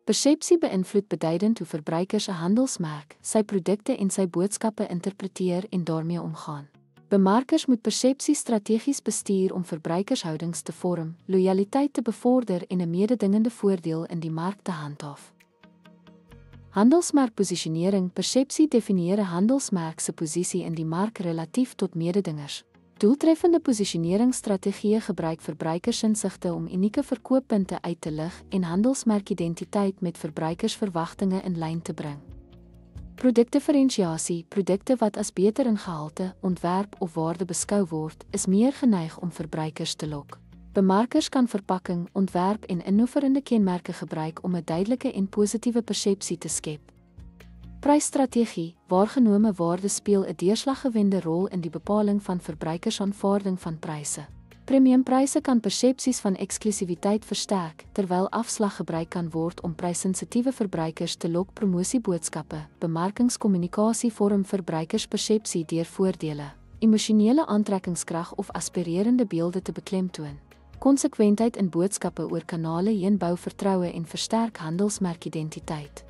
Persepsie beïnvloed beduidend hoe verbruikers 'n handelsmerk, sy produkte en sy boodskappe interpreteer en daarmee omgaan. Bemarkers moet persepsie strategies bestuur om verbruikershoudings te vorm, lojaliteit te bevorder en 'n mededingende voordeel in die mark te handhaaf. Handelsmerkposisionering. Persepsie definieer 'n handelsmerk se posisie in die mark relatief tot mededingers. Doeltreffende posisioneringsstrategieë gebruik verbruikersinsigte om unieke verkooppunte uit te lig en handelsmerkidentiteit met verbruikersverwagtinge in lyn te bring. Produktdifferensiasie. Produkte wat as beter in gehalte, ontwerp of waarde beskou word, is meer geneig om verbruikers te lok. Bemarkers kan verpakking, ontwerp en innoverende kenmerke gebruik om 'n duidelike en positiewe persepsie te skep. Prysstrategie. Waargenome waarde speel 'n deurslaggewende rol in die bepaling van verbruikersaanvaarding van pryse. Premiumpryse kan persepsies van eksklusiwiteit versterk, terwyl afslag gebruik kan word om prysensitiewe verbruikers te lok. Promosieboodskappe. Bemarkingskommunikasie vorm verbruikerspersepsie deur voordele, emosionele aantrekkingskrag of aspirerende beelde te beklemtoon. Konsekwentheid in boodskappe oor kanale heen bou vertroue en versterk handelsmerkidentiteit.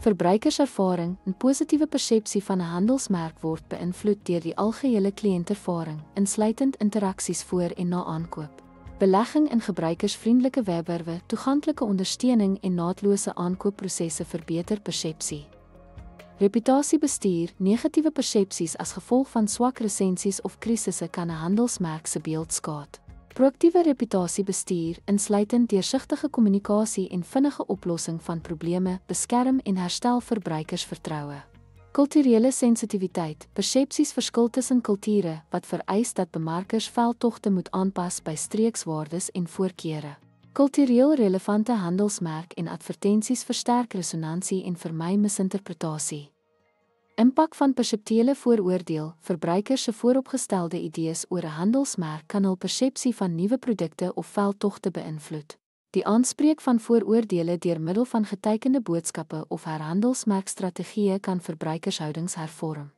Verbruikerservaring. 'n positiewe persepsie van 'n handelsmerk word beïnvloed deur die algehele kliëntervaring, insluitend interaksies voor en na aankoop. Belegging in gebruikersvriendelike webwerwe, toeganklike ondersteuning en naatlose aankoopprosesse verbeter persepsie. Reputasiebestuur. Negatiewe persepsies as gevolg van swak resensies of krisisse kan 'n handelsmerk se beeld skaad. Proaktiewe reputasiebestuur, insluitend deursigtige kommunikasie en vinnige oplossing van probleme, beskerm en herstel verbruikersvertroue. Kulturele sensitiwiteit. Persepsies verskil tussen kulture, wat vereis dat bemarkers veldtogte moet aanpas by streekswaardes en voorkeure. Kultureel relevante handelsmerk en advertensies versterk resonansie en vermy misinterpretasie. Impak van perseptuele vooroordeel. Verbruikers se vooropgestelde idees oor 'n handelsmerk kan hul persepsie van nuwe produkte of veldtogte beïnvloed. Die aanspreek van vooroordele deur middel van getekende boodskappe of herhandelsmerkstrategieë kan verbruikershoudings hervorm.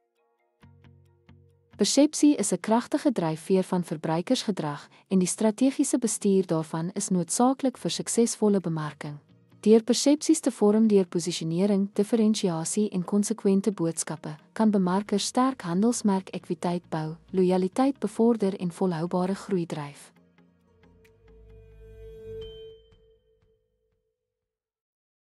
Persepsie is 'n kragtige dryfveer van verbruikersgedrag en die strategiese bestuur daarvan is noodsaaklik vir suksesvolle bemarking. Deur persepsies te vorm deur posisionering, differentiasie en konsekwente boodskappe, kan bemarkers sterk handelsmerkekwiteit bou, lojaliteit bevorder en volhoubare groei dryf.